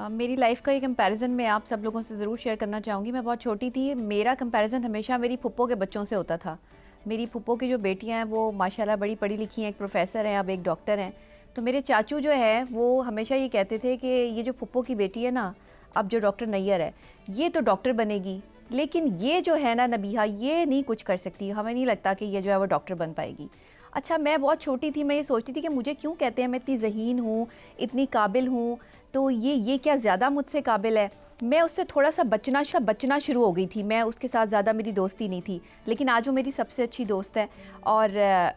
میری لائف کا یہ کمپیریزن میں آپ سب لوگوں سے ضرور شیئر کرنا چاہوں گی. میں بہت چھوٹی تھی, میرا کمپیریزن ہمیشہ میری پھپھو کے بچوں سے ہوتا تھا. میری پھپھو کی جو بیٹیاں ہیں وہ ماشاءاللہ بڑی پڑھی لکھی ہیں, ایک پروفیسر ہیں, اب ایک ڈاکٹر ہیں. تو میرے چاچو جو ہے وہ ہمیشہ یہ کہتے تھے کہ یہ جو پھپھو کی بیٹی ہے نا, اب جو ڈاکٹر نیّر ہے, یہ تو ڈاکٹر بنے گی, لیکن یہ جو ہے نا نبیہہ, یہ نہیں کچھ کر سکتی, ہمیں نہیں لگتا کہ یہ جو ہے وہ ڈاکٹر بن پائے گی. اچھا, میں بہت چھوٹی تھی, میں یہ سوچتی تھی کہ مجھے کیوں کہتے ہیں میں اتنی ذہین ہوں, اتنی قابل ہوں, تو یہ کیا زیادہ مجھ سے قابل ہے. میں اس سے تھوڑا سا بچنا شروع ہو گئی تھی, میں اس کے ساتھ زیادہ میری دوستی نہیں تھی, لیکن آج وہ میری سب سے اچھی دوست ہے. اور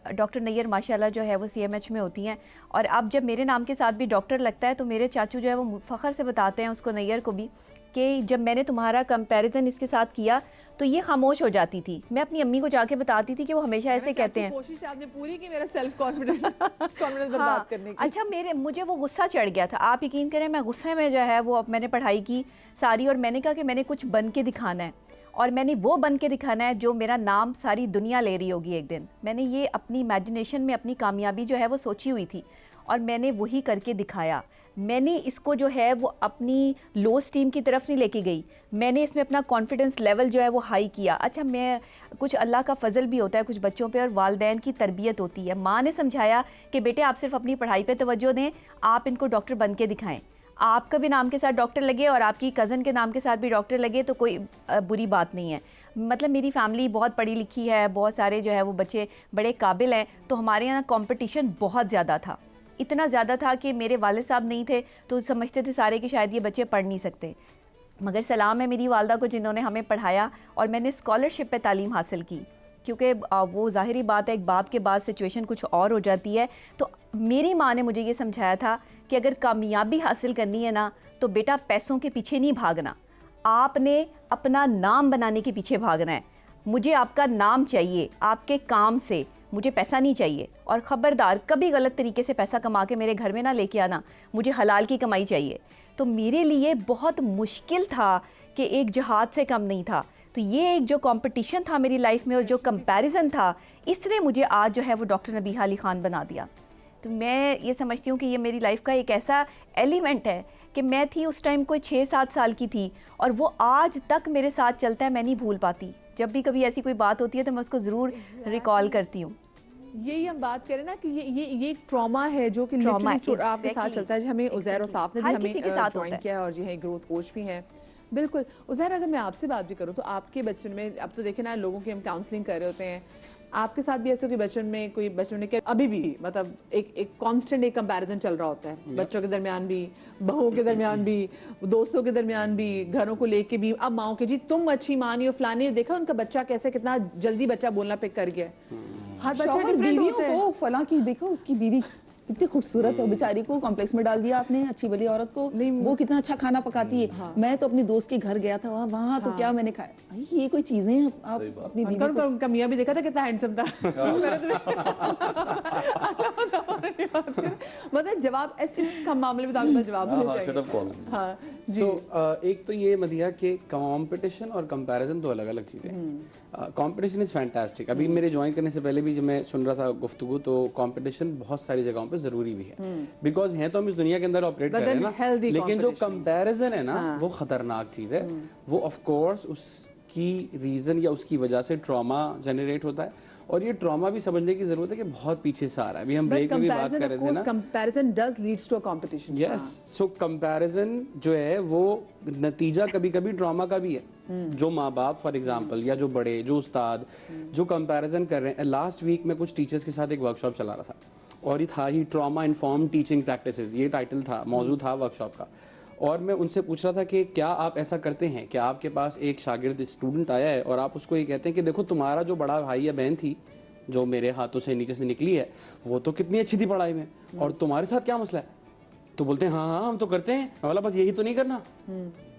ڈاکٹر نیّر ماشاءاللہ جو ہے وہ CMH میں ہوتی ہیں, اور اب جب میرے نام کے ساتھ بھی ڈاکٹر لگتا ہے تو میرے چاچو جو ہے وہ فخر سے بتاتے ہیں اس کو, نیّر کو بھی, کہ جب میں نے تمہارا کمپیریزن اس کے ساتھ کیا تو یہ خاموش ہو جاتی تھی. میں اپنی امی کو جا کے بتاتی تھی کہ وہ ہمیشہ ایسے کہتے ہیں. کوشش آپ نے پوری کی میرا سیلف کانفیڈنس برباد کرنے کی. اچھا, مجھے وہ غصہ چڑھ گیا تھا, آپ یقین کریں, میں غصے میں جو ہے وہ میں نے پڑھائی کی ساری, اور میں نے کہا کہ میں نے کچھ بن کے دکھانا ہے, اور میں نے وہ بن کے دکھانا ہے جو میرا نام ساری دنیا لے رہی ہوگی ایک دن. میں نے یہ اپنی امیجنیشن میں اپنی کامیابی جو ہے وہ سوچی ہوئی تھی, اور میں نے وہی کر کے دکھایا. میں نے اس کو جو ہے وہ اپنی لو اسٹیم کی طرف نہیں لے کے گئی, میں نے اس میں اپنا کانفیڈنس لیول جو ہے وہ ہائی کیا. اچھا, میں کچھ اللہ کا فضل بھی ہوتا ہے کچھ بچوں پہ, اور والدین کی تربیت ہوتی ہے. ماں نے سمجھایا کہ بیٹے آپ صرف اپنی پڑھائی پہ توجہ دیں, آپ ان کو ڈاکٹر بن کے دکھائیں. آپ کا بھی نام کے ساتھ ڈاکٹر لگے اور آپ کی کزن کے نام کے ساتھ بھی ڈاکٹر لگے تو کوئی بری بات نہیں ہے. مطلب میری فیملی بہت پڑھی لکھی ہے, بہت سارے جو ہے وہ بچے بڑے قابل ہیں, تو ہمارے یہاں کمپٹیشن بہت زیادہ تھا. اتنا زیادہ تھا کہ میرے والد صاحب نہیں تھے تو سمجھتے تھے سارے کہ شاید یہ بچے پڑھ نہیں سکتے. مگر سلام ہے میری والدہ کو جنہوں نے ہمیں پڑھایا, اور میں نے اسکالرشپ پہ تعلیم حاصل کی, کیونکہ وہ ظاہری بات ہے ایک باپ کے بعد سچویشن کچھ اور ہو جاتی ہے. تو میری ماں نے مجھے یہ سمجھایا تھا کہ اگر کامیابی حاصل کرنی ہے نا تو بیٹا پیسوں کے پیچھے نہیں بھاگنا, آپ نے اپنا نام بنانے کے پیچھے بھاگنا ہے. مجھے آپ کا نام چاہیے, آپ کے کام سے, مجھے پیسہ نہیں چاہیے. اور خبردار کبھی غلط طریقے سے پیسہ کما کے میرے گھر میں نہ لے کے آنا, مجھے حلال کی کمائی چاہیے. تو میرے لیے بہت مشکل تھا کہ ایک جہاد سے کم نہیں تھا. تو یہ ایک جو کمپٹیشن تھا میری لائف میں اور جو کمپیریزن تھا, اس نے مجھے آج جو ہے وہ ڈاکٹر نبیہہ علی خان بنا دیا. تو میں یہ سمجھتی ہوں کہ یہ میری لائف کا ایک ایسا ایلیمنٹ ہے کہ میں تھی اس ٹائم کوئی 6-7 سال کی تھی, اور وہ آج تک میرے ساتھ چلتا ہے, میں نہیں بھول پاتی. جب بھی کبھی ایسی کوئی بات ہوتی ہے تو میں اس کو ضرور ریکال کرتی ہوں. یہی ہم بات کریں نا کہ یہ ٹراما ہے جو کہ لٹرلی آپ کے ساتھ چلتا ہے. ہمیں عزیر اور صاف نے بھی ہمیں جوائن کیا ہے, اور یہ گروتھ کوچ بھی ہیں. بالکل عزیر, اگر میں آپ سے بات بھی کروں تو آپ کے بچپن میں, اب تو دیکھیں نا لوگوں کی ہم کاؤنسلنگ کر رہے ہوتے ہیں, آپ کے ساتھ بھی ایسے کہ بچپن میں کہ ابھی بھی مطلب ایک کانسٹنٹ ایک کمپیریزن چل رہا ہوتا ہے, بچوں کے درمیان بھی, بہوؤں کے درمیان بھی, دوستوں کے درمیان بھی, گھروں کو لے کے بھی, اب ماؤں کے, جی تم اچھی ماں نہیں ہو, فلانی, دیکھا ان کا بچہ کیسے کتنا جلدی بچہ بولنا پک کر گیا. ہر بچہ بیویوں کو فلاں کی دیکھو, اس کی بیوی کتنی خوبصورت ہے, بیچاری کو کمپلیکس میں ڈال دیا آپ نے, اچھی بلی عورت کو, وہ کتنا اچھا کھانا پکاتی ہے. میں تو اپنی دوست کے گھر گیا تھا, وہاں تو کیا میں نے کھایا, یہ کوئی چیزیں ہیں آپ اپنی بیوی کو. ان کا میاں بھی دیکھا تھا کتنا ہینڈسم تھا. مطلب جواب اس معاملے میں آپ کا جواب ہونا چاہیے. ہاں سو ایک تو یہ مدیحہ کہ کمپٹیشن اور کمپیریزن دو الگ الگ چیزیں ہیں. Competition is fantastic. ابھی میرے جوائن کرنے سے پہلے بھی جب میں سن رہا تھا گفتگو, تو کمپٹیشن بہت ساری جگہوں پہ ضروری بھی ہے, بیکاز ہیں تو ہم اس دنیا کے اندر آپریٹ کر رہے ہیں نا, لیکن جو کمپیریزن ہے نا وہ خطرناک چیز ہے. وہ آف کورس اس کی ریزن یا اس کی وجہ سے ٹراما جنریٹ ہوتا ہے, اور یہ ٹراما بھی سمجھنے کی ضرورت ہے کہ بہت پیچھے سے آ رہا ہے. ابھی ہم بریک میں بھی بات کر رہے تھے نا, comparison does leads to competition. Yes, so comparison جو ہے وہ نتیجہ کبھی کبھی ٹراما کا بھی ہے. جو ماں باپ فار ایگزامپل, یا جو بڑے, جو استاد جو کمپیریزن کر رہے ہیں. لاسٹ ویک میں کچھ ٹیچرز کے ساتھ ایک ورک شاپ چلا رہا تھا, اور یہ تھا ہی ٹراما انفارم ٹیچنگ پریکٹسز, یہ ٹائٹل تھا, موضوع تھا ورک شاپ کا. اور میں ان سے پوچھ رہا تھا کہ کیا آپ ایسا کرتے ہیں کہ آپ کے پاس ایک شاگرد اسٹوڈنٹ آیا ہے اور آپ اس کو یہ کہتے ہیں کہ دیکھو تمہارا جو بڑا بھائی یا بہن تھی جو میرے ہاتھوں سے نیچے سے نکلی ہے, وہ تو کتنی اچھی تھی پڑھائی میں, اور تمہارے ساتھ کیا مسئلہ ہے؟ تو بولتے ہیں ہاں ہم تو کرتے ہیں, والا بس یہی تو نہیں کرنا.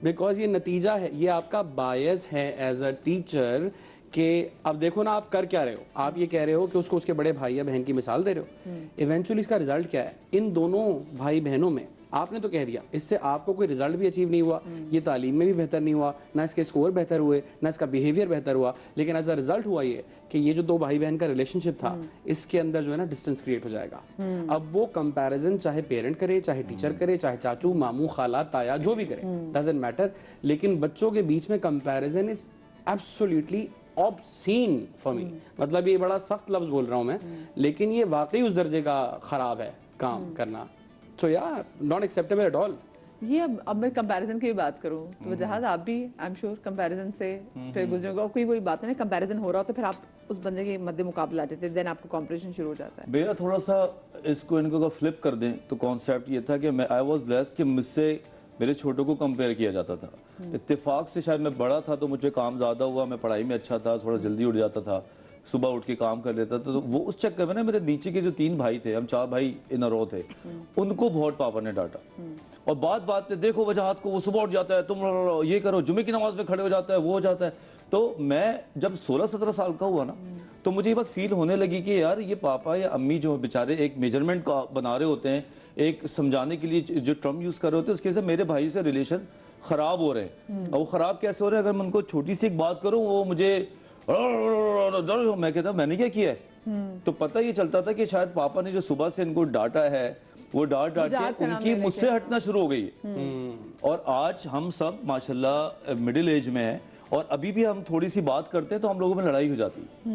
بیکاز یہ نتیجہ ہے, یہ آپ کا بائس ہے ایز اے ٹیچر, کہ اب دیکھو نا آپ کر کیا رہے ہو. آپ یہ کہہ رہے ہو کہ اس کو اس کے بڑے بھائی یا بہن کی مثال دے رہے ہو, ایونچولی اس کا رزلٹ کیا ہے؟ ان دونوں بھائی بہنوں میں आपने तो कह दिया, इससे आपको कोई रिजल्ट भी अचीव नहीं हुआ, ये तालीम में भी बेहतर नहीं हुआ, ना इसके स्कोर बेहतर हुए, ना इसका बिहेवियर बेहतर हुआ, लेकिन एज अ रिजल्ट हुआ ये कि ये जो दो भाई बहन का रिलेशनशिप था इसके अंदर जो है ना डिस्टेंस क्रिएट हो जाएगा। अब वो कंपैरिजन चाहे पेरेंट करे, चाहे टीचर करे, चाहे चाचू मामू खाला ताया जो भी करे, डजंट मैटर, लेकिन बच्चों के बीच में comparison is absolutely obscene for me. मतलब ये बड़ा सख्त लफ्ज बोल रहा हूं मैं, लेकिन ये वाकई उस दर्जे का खराब है काम करना। सो या नॉट एक्सेप्टेबल एट ऑल। ये अब मैं कंपैरिजन की भी बात करूं तो वजह आप भी आई एम श्योर कंपैरिजन से फिर गुजरोगे, और कोई बात है ना कंपैरिजन हो रहा हो तो फिर आप उस बंदे के मध्य मुकाबला आ जाते हैं, देन आपको कंपटीशन शुरू हो जाता है। मेरा थोड़ा सा इसको इनको अगर फ्लिप कर दें तो कॉन्सेप्ट ये था कि मैं आई वाज ब्लेस्ड कि मुझसे मेरे छोटों को कंपेयर किया जाता था। इत्तेफाक से शायद मैं बड़ा था तो मुझे काम ज़्यादा हुआ, मैं पढ़ाई में अच्छा था, थोड़ा जल्दी उठ जाता था, सुबह उठ के काम कर लेता था, तो वो उस चक्कर में ना मेरे नीचे के जो 3 भाई थे, हम 4 भाई इन अ रो थे, उनको बहुत पापा ने डांटा। और बात बात पे देखो वजहात को, वो सुबह उठ जाता है, तुम ये करो, जुमे की नमाज में खड़े हो जाता है, वो हो जाता है। तो मैं जब 16-17 साल का हुआ ना तो मुझे ये बस फील होने लगी कि यार ये पापा या अम्मी जो बेचारे एक मेजरमेंट का बना रहे होते हैं, एक समझाने के लिए जो टर्म यूज कर रहे होते हैं, उसके से मेरे भाई से रिलेशन खराब हो रहे हैं। और वो खराब कैसे हो रहे हैं, अगर मैं उनको छोटी सी एक बात करूं वो मुझे मैं कहता मैंने क्या किया है। तो पता ये चलता था कि शायद पापा ने जो सुबह से इनको डांटा है वो डांट के उनकी मुझसे हटना शुरू हो गई है। और आज हम सब माशाल्लाह मिडिल एज में हैं और अभी भी हम थोड़ी सी बात करते हैं तो हम लोगों में लड़ाई हो जाती है,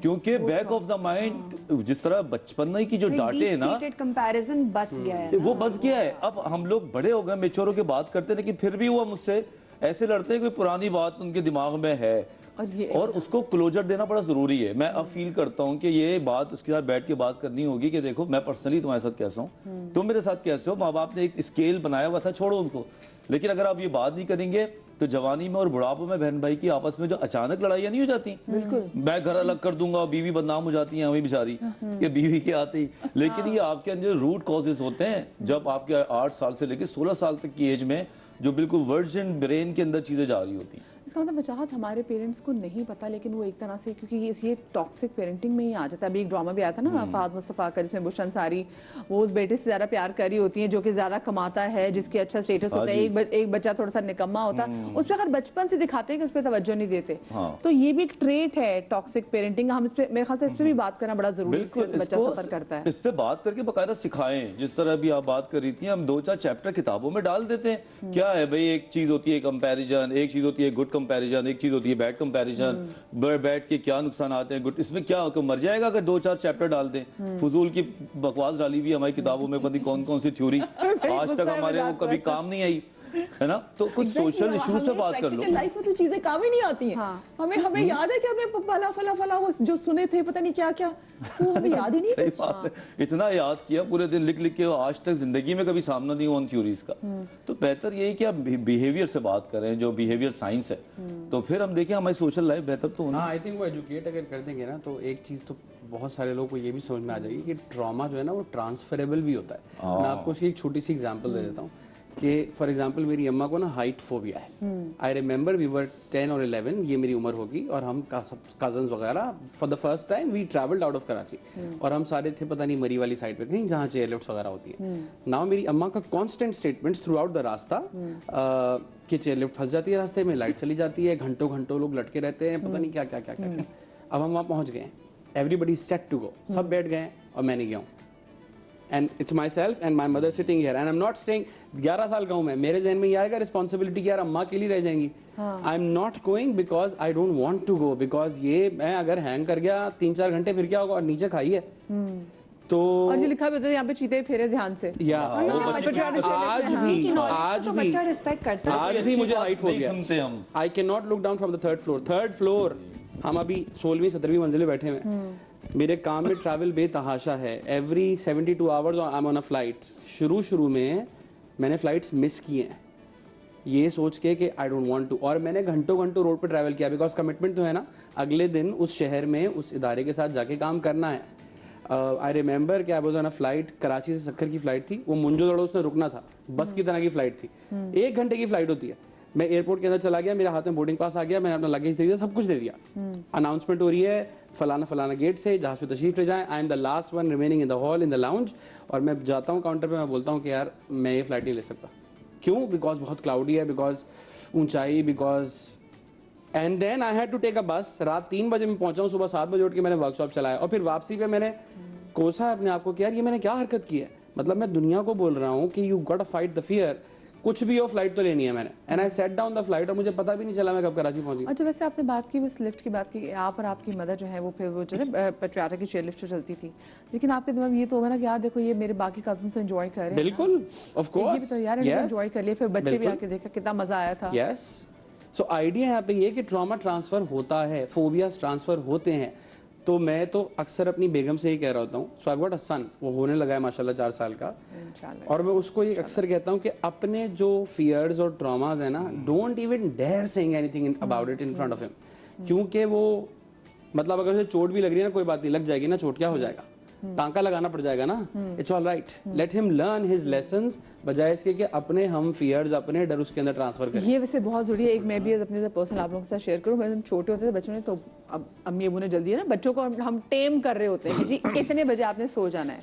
क्योंकि बैक ऑफ द माइंड जिस तरह बचपन की जो डांटे है ना, कंपैरिजन बस गया है, वो बस गया है। अब हम लोग बड़े हो गए, मेच्योर होकर बात करते हैं, लेकिन फिर भी वो मुझसे ऐसे लड़ते हैं कोई पुरानी बात उनके दिमाग में है और उसको क्लोजर देना बड़ा जरूरी है। मैं अब फील करता हूँ कि ये बात उसके साथ बैठ के बात करनी होगी कि देखो मैं पर्सनली तुम्हारे साथ कैसा हूँ, तुम मेरे साथ कैसे हो। माँ बाप ने एक स्केल बनाया हुआ था, छोड़ो उनको, लेकिन अगर आप ये बात नहीं करेंगे तो जवानी में और बुढ़ापे में बहन भाई की आपस में जो अचानक लड़ाइयाँ नहीं हो जाती, बिल्कुल मैं घर अलग कर दूंगा, बीवी बदनाम हो जाती है, हमें बेचारी ये बीवी के आते ही। लेकिन ये आपके अंदर रूट कॉजेज होते हैं जब आपके 8 साल से लेकर 16 साल तक की एज में जो बिल्कुल वर्जिन ब्रेन के अंदर चीजें जा रही होती हैं। इसका मतलब वजहात हमारे पेरेंट्स को नहीं पता, लेकिन वो एक तरह से क्योंकि ये टॉक्सिक पेरेंटिंग में ही आ जाता है। अभी एक ड्रामा भी आया था ना फहद मुस्तफ़ा का, जिसमें बुश अंसारी वो उस बेटे से ज़्यादा प्यार कर रही होती है जो कि ज़्यादा कमाता है, जिसके अच्छा स्टेटस होता है, एक बच्चा थोड़ा सा निकम्मा होता है, उस पर अगर बचपन से दिखाते हैं कि उस पर तवज्जो नहीं देते, तो ये भी एक ट्रेट है टॉक्सिक पेरेंटिंग। हम इस पे मेरे ख्याल से इस पर भी बात करना बड़ा जरूरी है, बच्चा सफर करता है। इस पे बात करके बाकायदा सिखाएं, जिस तरह अभी आप बात कर रही थी, हम 2-4 चैप्टर किताबों में डाल देते हैं। क्या है भाई, एक चीज होती है कंपैरिजन, एक चीज होती है गुड कंपैरिजन, एक चीज होती है बैड कंपैरिजन, बैड के क्या नुकसान आते हैं, गुड, इसमें क्या मर जाएगा अगर 2-4 चैप्टर डाल दें। फजूल की बकवास डाली हुई हमारी किताबों में, पता कौन कौन सी थ्योरी आज तक हमारे वो कभी काम नहीं आई है ना। तो कुछ सोशल इश्यूज पे बात कर लो। लाइफ में तो चीजें काम ही नहीं आती हैं। हमें याद है कि हमने फला फला फला वो जो सुने थे पता नहीं क्या क्या, वो हमें याद ही नहीं। सही बात है, इतना याद किया पूरे दिन लिख लिख के, आज तक जिंदगी में कभी सामना नहीं हुआ उन थ्योरीज का। तो बेहतर यही कि आप बिहेवियर से बात करें, जो बिहेवियर साइंस है, तो फिर हम देखें हमारी सोशल लाइफ बेहतर तो होनी। आई थिंक वो एजुकेट अगर कर देंगे ना तो एक चीज तो बहुत सारे लोगों को ये भी समझ में आ जाएगी कि ट्रॉमा जो है ना वो ट्रांसफरेबल भी होता है। मैं आपको उसकी एक छोटी सी एग्जांपल दे देता हूँ कि फॉर एग्जांपल मेरी अम्मा को ना हाइट फोबिया है। आई रिमेंबर वी वर 10 और 11, ये मेरी उम्र होगी, और हम कजन्स वगैरह for the first time we travelled out of Karachi, और हम सारे थे पता नहीं मरी वाली साइड पे कहीं जहाँ चेयर लिफ्ट वगैरह होती है। नाउ मेरी अम्मा का constant statements through out the रास्ता कि चेयर लिफ्ट फंस जाती है रास्ते में, लाइट चली जाती है, घंटों घंटों लोग लटके रहते हैं, पता नहीं क्या क्या क्या क्या क्या। अब हम वहाँ पहुँच गए, एवरीबडी सेट टू गो, सब बैठ गए और मैं नहीं गया हूँ। And it's myself and my mother sitting here and I'm not staying। 11 साल का हूँ मैं, मेरे जहन में ये आएगा रिस्पॉन्सिबिलिटी कि यार अम्मा के लिए रह जाएंगी। I am not going because I don't want to go, because ये मैं अगर हैंग कर गया 3-4 घंटे फिर क्या होगा, और नीचे खाई है। तो और ये लिखा भी होता है यहाँ पे चीते फेरे ध्यान से, या आज भी मुझे हाइट हो गया। I can not look down from the third floor. हम अभी 16वीं 17वीं मंजिले बैठे हैं। मेरे काम में ट्रैवल बेतहाशा है, every 72 hours I am on a flight. शुरू में मैंने फ्लाइट्स मिस किए हैं ये सोच के कि आई डोंट वांट टू, और मैंने घंटों घंटों रोड पे ट्रैवल किया बिकॉज कमिटमेंट तो है ना, अगले दिन उस शहर में उस इदारे के साथ जाके काम करना है। आई रिमेंबर कि I was on a flight, Karachi से सक्खर की फ्लाइट थी, वो मुंजो दड़ो उसने रुकना था, बस की तरह की फ्लाइट थी, 1 घंटे की फ्लाइट होती है। मैं एयरपोर्ट के अंदर चला गया, मेरे हाथ में बोर्डिंग पास आ गया, मैंने अपना लगेज दे दिया, सब कुछ दे दिया, अनाउंसमेंट हो रही है फलाना गेट से, जहाज पे तशरीफ ले जाएं, I am the last one remaining in the hall in the lounge, और मैं जाता हूँ काउंटर पे, मैं बोलता हूँ कि यार मैं ये फ्लाइट नहीं ले सकता। क्यों? बिकॉज बहुत क्लाउडी है, बिकॉज ऊंचाई, because and then I had to take a bus. रात 3 बजे मैं पहुंचा हूँ, सुबह 7 बजे उठ के मैंने वर्कशॉप चलाया, और फिर वापसी पे मैंने कोसा अपने आप को कि यार ये मैंने क्या हरकत की है। मतलब मैं दुनिया को बोल रहा हूँ कि you got a fight the fear, कुछ भी हो फ्लाइट तो लेनी है मैंने। And I set down the flight, और मुझे पता भी नहीं चला मैं कब कराची पहुंची। अच्छा, वैसे आपने बात की उस लिफ्ट की बात की, आप और आपकी मदर जो है वो फिर वो जो है पेट्रियाटिक की चेयर लिफ्ट जो चलती थी, लेकिन आपके दिमाग में ये तो होगा ना कि यार देखो ये मेरे बाकी कजिन्स तो एंजॉय कर रहे हैं। बिल्कुल, ऑफ कोर्स, ये तो यार एंजॉय कर लिए, फिर बच्चे भी आके देखा कितना मजा आया था। यस, सो आइडिया यहाँ पे ये कि ट्रॉमा ट्रांसफर होता है, फोबियाज ट्रांसफर होते हैं। तो मैं तो अक्सर अपनी बेगम से ही कह रहा होता हूँ, सो आई गॉट अ सन, वो होने लगा है माशाल्लाह 4 साल का, और मैं उसको ये अक्सर कहता हूँ कि अपने जो फियर्स और ट्रॉमाज है ना, don't even dare saying anything about it in front of him, क्योंकि वो मतलब अगर उसे चोट भी लग रही है ना, कोई बात नहीं, लग जाएगी ना चोट, क्या हो जाएगा, टांका लगाना पड़ जाएगा ना, it's all right, let him learn his lessons, बजाय इसके कि अपने हम फियर्स, अपने डर उसके अंदर ट्रांसफर करें। ये वैसे बहुत जरूरी है। एक मैं भी अपने पर्सनल आप लोगों के साथ शेयर करूँ, हम छोटे होते थे बच्चों ने, तो अब अम्मी अबू ने जल्दी है ना बच्चों को हम टेम कर रहे होते हैं कि जी इतने बजे आपने सो जाना है,